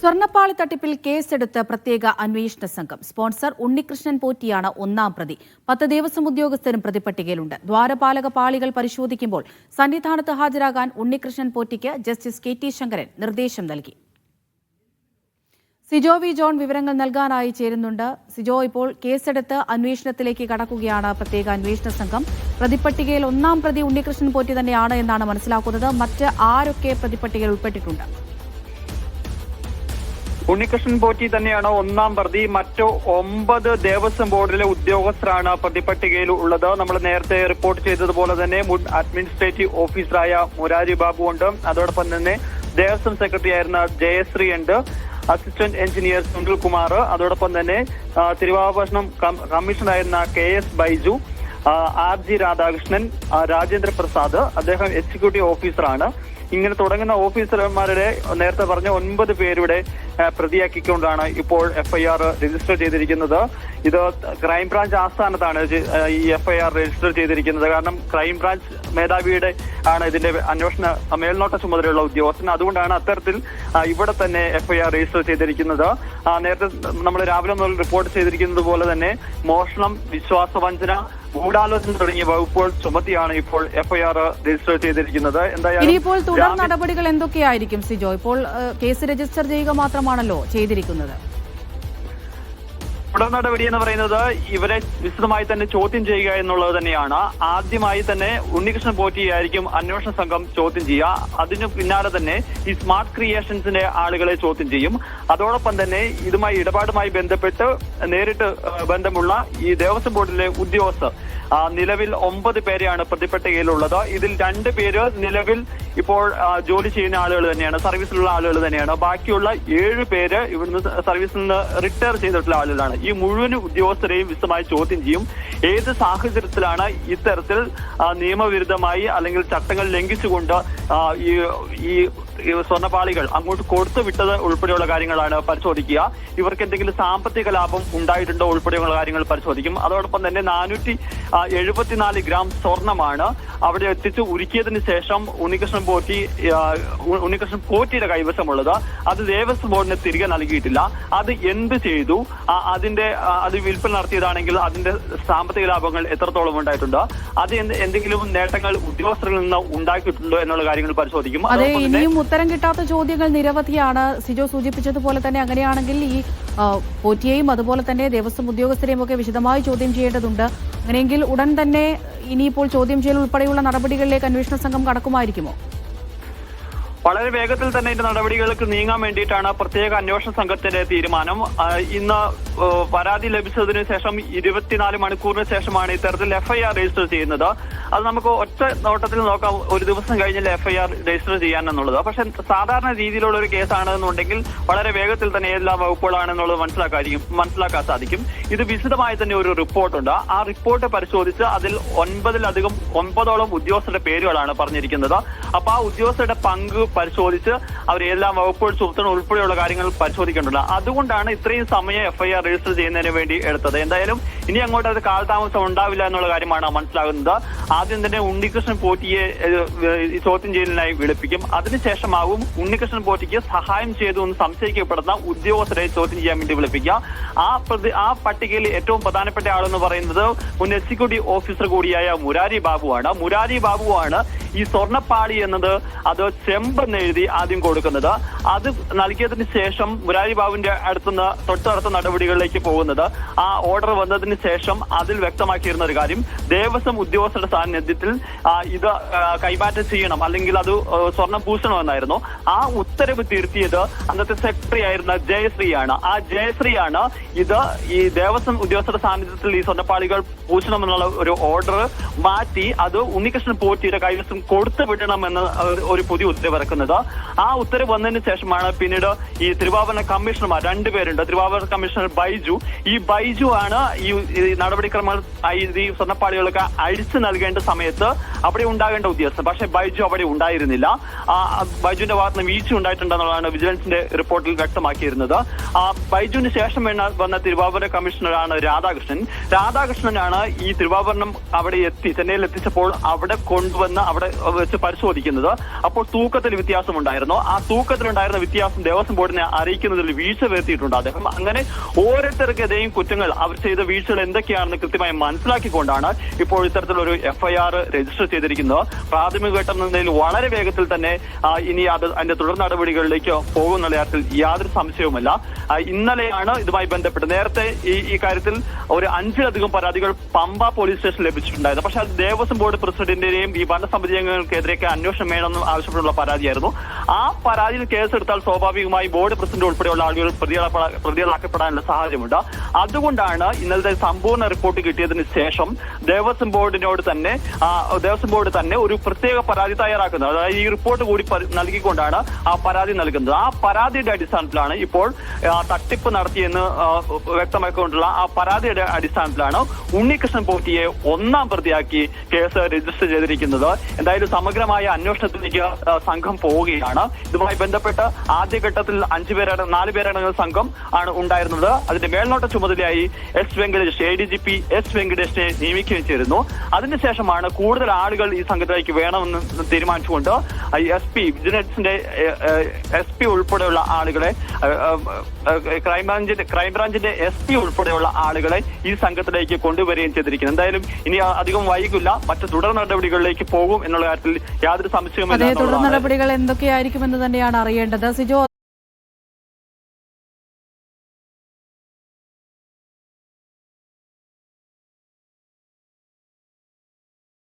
സ്വർണ്ണപ്പാളി തട്ടിപ്പിൽ കേസെടുത്ത് പ്രത്യേക അന്വേഷണ സംഘം. സ്പോൺസർ ഉണ്ണികൃഷ്ണൻ പോറ്റിയാണ് ഒന്നാം പ്രതി. 10 ദേവസ്വം ഉദ്യോഗസ്ഥരും പ്രതിപ്പട്ടികയിലുണ്ട്. ദ്വാരപാലക പാളികൾ പരിശോധിക്കുമ്പോൾ സന്നിധാനത്ത് ഹാജരാകാൻ ഉണ്ണികൃഷ്ണൻ പോറ്റിക്ക് ജസ്റ്റിസ് KT ശങ്കരൻ നിർദ്ദേശം നൽകി. സിജോ വി ജോൺ വിവരങ്ങൾ നൽകാനായി ചേരുന്നുണ്ട്. സിജോ, ഇപ്പോൾ കേസെടുത്ത് അന്വേഷണത്തിലേക്ക് കടക്കുകയാണ് പ്രത്യേക അന്വേഷണ സംഘം. പ്രതിപ്പട്ടികയിൽ ഒന്നാം പ്രതി ഉണ്ണികൃഷ്ണൻ പോറ്റി തന്നെയാണ് എന്നാണ് മനസ്സിലാക്കുന്നത്. മറ്റ് ആരൊക്കെ പ്രതിപ്പട്ടികയിൽ ഉൾപ്പെട്ടിട്ടുണ്ട്? ഉണ്ണികൃഷ്ണൻ പോറ്റി തന്നെയാണ് ഒന്നാം പ്രതി. മറ്റു 9 ദേവസ്വം ബോർഡിലെ ഉദ്യോഗസ്ഥരാണ് പ്രതിപട്ടികയിൽ ഉള്ളത്. നമ്മൾ നേരത്തെ റിപ്പോർട്ട് ചെയ്തതുപോലെ തന്നെ മുൻ അഡ്മിനിസ്ട്രേറ്റീവ് ഓഫീസറായ മുരാരി ബാബു ഉണ്ട്. അതോടൊപ്പം തന്നെ ദേവസ്വം സെക്രട്ടറി ആയിരുന്ന ജയശ്രീ ഉണ്ട്, അസിസ്റ്റന്റ് എഞ്ചിനീയർ സുനിൽകുമാർ, അതോടൊപ്പം തന്നെ തിരുവാഭരണം കമ്മീഷണറായിരുന്ന KS ബൈജു, RG രാധാകൃഷ്ണൻ, രാജേന്ദ്ര പ്രസാദ്, അദ്ദേഹം എക്സിക്യൂട്ടീവ് ഓഫീസറാണ്. ഇങ്ങനെ തുടങ്ങുന്ന ഓഫീസർമാരുടെ നേരത്തെ പറഞ്ഞ 9 പേരുടെ പ്രതിയാക്കിക്കൊണ്ടാണ് ഇപ്പോൾ FIR രജിസ്റ്റർ ചെയ്തിരിക്കുന്നത്. ഇത് ക്രൈംബ്രാഞ്ച് ആസ്ഥാനത്താണ് ഈ FIR രജിസ്റ്റർ ചെയ്തിരിക്കുന്നത്. കാരണം ക്രൈംബ്രാഞ്ച് മേധാവിയുടെ ആണ് ഇതിന്റെ അന്വേഷണ മേൽനോട്ട ചുമതലയുള്ള ഉദ്യോഗസ്ഥൻ. അതുകൊണ്ടാണ് അത്തരത്തിൽ ഇവിടെ തന്നെ FIR രജിസ്റ്റർ ചെയ്തിരിക്കുന്നത്. നേരത്തെ നമ്മൾ രാവിലെ മുതൽ റിപ്പോർട്ട് ചെയ്തിരിക്കുന്നത് പോലെ തന്നെ മോഷണം, വിശ്വാസവഞ്ചന, ഗൂഢാലോചന തുടങ്ങിയ വകുപ്പുകൾ ചുമത്തിയാണ് ഇപ്പോൾ FIR രജിസ്റ്റർ ചെയ്തിരിക്കുന്നത്. ഇനിയിപ്പോൾ തുടർ നടപടികൾ എന്തൊക്കെയായിരിക്കും സിജോ? ഇപ്പോൾ കേസ് രജിസ്റ്റർ ചെയ്യുക മാത്രമാണല്ലോ ചെയ്തിരിക്കുന്നത്. തുടർ നടപടി എന്ന് പറയുന്നത് ഇവരെ വിശദമായി തന്നെ ചോദ്യം ചെയ്യുക എന്നുള്ളത് തന്നെയാണ്. ആദ്യമായി തന്നെ ഉണ്ണികൃഷ്ണൻ പോറ്റിയായിരിക്കും അന്വേഷണ സംഘം ചോദ്യം ചെയ്യുക. അതിനു പിന്നാലെ തന്നെ ഈ സ്മാർട്ട് ക്രിയേഷൻസിന്റെ ആളുകളെ ചോദ്യം ചെയ്യും. അതോടൊപ്പം തന്നെ ഇതുമായി ഇടപാടുമായി ബന്ധപ്പെട്ട് നേരിട്ട് ബന്ധമുള്ള ഈ ദേവസ്വം ബോർഡിലെ ഉദ്യോഗസ്ഥർ നിലവിൽ 9 പേരെയാണ് പ്രതിപട്ടികയിലുള്ളത്. ഇതിൽ 2 പേര് നിലവിൽ ഇപ്പോൾ ജോലി ചെയ്യുന്ന ആളുകൾ തന്നെയാണ്, സർവീസിലുള്ള ആളുകൾ തന്നെയാണ്. ബാക്കിയുള്ള 7 പേര് ഇവിടുന്ന് സർവീസിൽ നിന്ന് റിട്ടയർ ചെയ്തിട്ടുള്ള ആളുകളാണ്. ഈ മുഴുവൻ ഉദ്യോഗസ്ഥരെയും വിശദമായി ചോദ്യം ചെയ്യും. ഏത് സാഹചര്യത്തിലാണ് ഇത്തരത്തിൽ നിയമവിരുദ്ധമായി അല്ലെങ്കിൽ ചട്ടങ്ങൾ ലംഘിച്ചുകൊണ്ട് ഈ സ്വർണ്ണപ്പാളികൾ അങ്ങോട്ട് കൊടുത്തു വിട്ടത് ഉൾപ്പെടെയുള്ള കാര്യങ്ങളാണ് പരിശോധിക്കുക. ഇവർക്ക് എന്തെങ്കിലും സാമ്പത്തിക ലാഭം ഉണ്ടായിട്ടുണ്ടോ ഉൾപ്പെടെയുള്ള കാര്യങ്ങൾ പരിശോധിക്കും. അതോടൊപ്പം തന്നെ 474 ഗ്രാം സ്വർണമാണ് അവിടെ എത്തിച്ച് ഉരുക്കിയതിനു ശേഷം ഉണ്ണികൃഷ്ണൻ പോറ്റിയുടെ കൈവശമുള്ളത്. അത് ദേവസ്വം ബോർഡിന് തിരികെ നൽകിയിട്ടില്ല. അത് എന്ത് ചെയ്തു, അത് വിൽപ്പന നടത്തിയതാണെങ്കിൽ അതിന്റെ സാമ്പത്തിക ലാഭങ്ങൾ എത്രത്തോളം ഉണ്ടായിട്ടുണ്ട്, അത് എന്തെങ്കിലും നേട്ടങ്ങൾ ഉദ്യോഗസ്ഥരിൽ നിന്ന് ഉണ്ടാക്കിയിട്ടുണ്ടോ എന്നുള്ള കാര്യങ്ങൾ പരിശോധിക്കും. ഉത്തരം കിട്ടാത്ത ചോദ്യങ്ങൾ നിരവധിയാണ്. സിജോ സൂചിപ്പിച്ചതുപോലെ തന്നെ അങ്ങനെയാണെങ്കിൽ ഈ പോറ്റിയെയും അതുപോലെ തന്നെ ദേവസ്വം ഉദ്യോഗസ്ഥരെയും ഒക്കെ വിശദമായി ചോദ്യം ചെയ്യേണ്ടതുണ്ട്. അങ്ങനെയെങ്കിൽ ഉടൻ തന്നെ ഇനിയിപ്പോൾ ചോദ്യം ചെയ്യൽ ഉൾപ്പെടെയുള്ള നടപടികളിലേക്ക് അന്വേഷണ സംഘം കടക്കുമായിരിക്കുമോ? വളരെ വേഗത്തിൽ തന്നെ ഇതിന്റെ നടപടികൾക്ക് നീങ്ങാൻ വേണ്ടിയിട്ടാണ് പ്രത്യേക അന്വേഷണ സംഘത്തിന്റെ തീരുമാനം. ഇന്ന് പരാതി ലഭിച്ചതിനു ശേഷം 24 മണിക്കൂറിന് ശേഷമാണ് ഇത്തരത്തിൽ FIR രജിസ്റ്റർ ചെയ്യുന്നത്. അത് നമുക്ക് ഒറ്റ നോട്ടത്തിൽ നോക്കാം, ഒരു ദിവസം കഴിഞ്ഞാൽ FIR രജിസ്റ്റർ ചെയ്യാനെന്നുള്ളത്. പക്ഷെ സാധാരണ രീതിയിലുള്ള ഒരു കേസാണെന്നുണ്ടെങ്കിൽ വളരെ വേഗത്തിൽ തന്നെ ഏതെല്ലാം വകുപ്പുകളാണെന്നുള്ളത് മനസ്സിലാക്കാൻ സാധിക്കും. ഇത് വിശദമായി തന്നെ ഒരു റിപ്പോർട്ടുണ്ട്. ആ റിപ്പോർട്ട് പരിശോധിച്ച് അതിൽ 9 ഉദ്യോഗസ്ഥരുടെ പേരുകളാണ് പറഞ്ഞിരിക്കുന്നത്. അപ്പൊ ആ ഉദ്യോഗസ്ഥരുടെ പങ്ക് പരിശോധിച്ച് അവർ ഏതെല്ലാം വകുപ്പുകൾ ചുമത്തണം ഉൾപ്പെടെയുള്ള കാര്യങ്ങൾ പരിശോധിക്കേണ്ടത്. അതുകൊണ്ടാണ് ഇത്രയും സമയം FIR രജിസ്റ്റർ ചെയ്യുന്നതിന് വേണ്ടി എടുത്തത്. എന്തായാലും ഇനി അങ്ങോട്ട് അത് കാലതാമസം ഉണ്ടാവില്ല എന്നുള്ള കാര്യമാണ് മനസ്സിലാകുന്നത്. ആദ്യം തന്നെ ഉണ്ണികൃഷ്ണൻ പോറ്റിയെ ചോദ്യം ചെയ്യലിനായി വിളിപ്പിക്കും. അതിനുശേഷമാവും ഉണ്ണികൃഷ്ണൻ പോറ്റിക്ക് സഹായം ചെയ്തു എന്ന് സംശയിക്കപ്പെടുന്ന ഉദ്യോഗസ്ഥരെ ചോദ്യം ചെയ്യാൻ വേണ്ടി വിളിപ്പിക്കുക. ആ പട്ടികയിൽ ഏറ്റവും പ്രധാനപ്പെട്ട ആളെന്ന് പറയുന്നത് മുൻ എക്സിക്യൂട്ടീവ് ഓഫീസർ കൂടിയായ മുരാരി ബാബുവാണ്. ഈ സ്വർണ്ണപ്പാളി എന്നത് അത് ചെമ്പെന്ന് എഴുതി ആദ്യം കൊടുക്കുന്നത്. അത് നൽകിയതിന് ശേഷം മുരാരി ബാബുവിന്റെ അടുത്തുനിന്ന് തൊട്ടടുത്ത നടപടികളിലേക്ക് പോകുന്നത്. ആ ഓർഡർ വന്നതിന് ശേഷം അതിൽ വ്യക്തമാക്കിയിരുന്ന ഒരു കാര്യം, ദേവസ്വം ഉദ്യോഗസ്ഥരുടെ സാന്നിധ്യത്തിൽ ഇത് കൈമാറ്റം ചെയ്യണം അല്ലെങ്കിൽ അത് സ്വർണം പൂശണമെന്നായിരുന്നു. ആ ഉത്തരവ് തിരുത്തിയത് അന്നത്തെ സെക്രട്ടറി ആയിരുന്ന ജയശ്രീയാണ്. ആ ജയശ്രീയാണ് ഇത് ഈ ദേവസ്വം ഉദ്യോഗസ്ഥരുടെ സാന്നിധ്യത്തിൽ ഈ സ്വർണ്ണപ്പാളികൾ പൂശണമെന്നുള്ള ഒരു ഓർഡർ മാറ്റി അത് ഉണ്ണികൃഷ്ണൻ പോറ്റിയുടെ കൈവശം കൊടുത്തു വിടണമെന്ന് ഒരു പുതിയ ഉത്തരവ് ഇറക്കുന്നത്. ആ ഉത്തരവ് വന്നതിന് ശേഷമാണ് പിന്നീട് ഈ തിരുവാഭരണ കമ്മീഷണർമാർ 2 പേരുണ്ട്. തിരുവാഭരണ കമ്മീഷണർ ബൈജു ആണ് ഈ നടപടിക്രമങ്ങൾ ഈ സ്വർണ്ണപ്പാളികളൊക്കെ അഴിച്ചു നൽകേണ്ട സമയത്ത് അവിടെ ഉണ്ടാകേണ്ട ഉദ്യോഗസ്ഥൻ. പക്ഷേ ബൈജു അവിടെ ഉണ്ടായിരുന്നില്ല. ബൈജുവിന്റെ ഭാഗത്ത് നിന്ന് വീഴ്ച ഉണ്ടായിട്ടുണ്ടെന്നുള്ളതാണ് വിജിലൻസിന്റെ റിപ്പോർട്ടിൽ വ്യക്തമാക്കിയിരുന്നത്. ബൈജുവിന് ശേഷം വന്ന തിരുവാഭരണ കമ്മീഷണറാണ് രാധാകൃഷ്ണനാണ് ഈ തിരുവാഭരണം അവിടെ ചെന്നൈയിൽ എത്തിച്ചപ്പോൾ അവിടെ കൊണ്ടുവന്ന് അവിടെ വെച്ച് പരിശോധിക്കുന്നത്. അപ്പോൾ തൂക്കത്തിൽ വ്യത്യാസമുണ്ടായിരുന്നു. ആ തൂക്കത്തിലുണ്ടായിരുന്ന വ്യത്യാസം ദേവസ്വം ബോർഡിനെ അറിയിക്കുന്നതിൽ വീഴ്ച വരുത്തിയിട്ടുണ്ട് അദ്ദേഹം. അങ്ങനെ ഓരോരുത്തർക്കെതിരെയും കുറ്റങ്ങൾ അവർ ചെയ്ത വീഴ്ചകൾ എന്തൊക്കെയാണെന്ന് കൃത്യമായി മനസ്സിലാക്കിക്കൊണ്ടാണ് ഇപ്പോൾ ഇത്തരത്തിലൊരു FIR രജിസ്റ്റർ ചെയ്തിരിക്കുന്നത്. പ്രാഥമിക ഘട്ടം എന്ന നിലയിൽ വളരെ വേഗത്തിൽ തന്നെ ഇനി അതിന്റെ തുടർ നടപടികളിലേക്ക് പോകുന്ന കാര്യത്തിൽ യാതൊരു സംശയവുമില്ല. ഇന്നലെയാണ് ഇതുമായി ബന്ധപ്പെട്ട് നേരത്തെ ഈ കാര്യത്തിൽ ഒരു 5ലധികം പരാതികൾ പമ്പ പോലീസ് സ്റ്റേഷനിൽ ലഭിച്ചിട്ടുണ്ടായിരുന്നു. പക്ഷെ അത് ദേവസ്വം ബോർഡ് പ്രസിഡന്റിന്റെയും ഈ ഭരണസമിതി അംഗങ്ങൾക്കെതിരെയൊക്കെ അന്വേഷണം വേണമെന്ന് ആവശ്യപ്പെട്ടുള്ള പരാതിയായിരുന്നു. ആ പരാതിയിൽ കേസെടുത്താൽ സ്വാഭാവികമായി ബോർഡ് പ്രസിഡന്റ് ഉൾപ്പെടെയുള്ള ആളുകൾ പ്രതികളാക്കപ്പെടാനുള്ള സാഹചര്യമുണ്ട്. അതുകൊണ്ടാണ് ഇന്നലത്തെ സമ്പൂർണ്ണ റിപ്പോർട്ട് കിട്ടിയതിന് ശേഷം ദേവസ്വം ബോർഡ് തന്നെ ഒരു പ്രത്യേക പരാതി തയ്യാറാക്കുന്നത്. അതായത് ഈ റിപ്പോർട്ട് കൂടി നൽകിക്കൊണ്ടാണ് ആ പരാതി നൽകുന്നത്. ആ പരാതിയുടെ അടിസ്ഥാനത്തിലാണ് ഇപ്പോൾ തട്ടിപ്പ് നടത്തിയെന്ന് വ്യക്തമാക്കിക്കൊണ്ടുള്ള ആ പരാതിയുടെ അടിസ്ഥാനത്തിലാണ് ഉണ്ണികൃഷ്ണൻ പോറ്റിയെ 1ാം പ്രതിയാക്കി കേസ് രജിസ്റ്റർ ചെയ്തിരിക്കുന്നത്. എന്തായാലും സമഗ്രമായ അന്വേഷണത്തിലേക്ക് സംഘം പോവുകയാണ്. ഇതുമായി ബന്ധപ്പെട്ട് ആദ്യഘട്ടത്തിൽ 4 പേരടങ്ങുന്ന സംഘം ആണ് ഉണ്ടായിരുന്നത്. അതിന്റെ മേൽനോട്ട ചുമതലയായി ADGP S വെങ്കടേഷിനെ നിയമിക്കുകയും ചെയ്തിരുന്നു. അതിനുശേഷമാണ് കൂടുതൽ ആളുകൾ ഈ സംഘത്തിലേക്ക് വേണമെന്ന് തീരുമാനിച്ചുകൊണ്ട് വിജിലൻസിന്റെ SP ഉൾപ്പെടെയുള്ള ആളുകളെ ക്രൈംബ്രാഞ്ചിന്റെ SP ഉൾപ്പെടെയുള്ള ആളുകളെ ഈ സംഘത്തിലേക്ക് കൊണ്ടുവരികയും ചെയ്തിരിക്കുന്നത്. എന്തായാലും ഇനി അധികം വൈകില്ല, മറ്റു തുടർ നടപടികളിലേക്ക് പോകും എന്നുള്ള കാര്യത്തിൽ യാതൊരു സംശയവുമില്ല. തുടർ നടപടികൾ എന്തൊക്കെയായിരിക്കുമെന്ന് തന്നെയാണ് അറിയേണ്ടത്. സിജോ.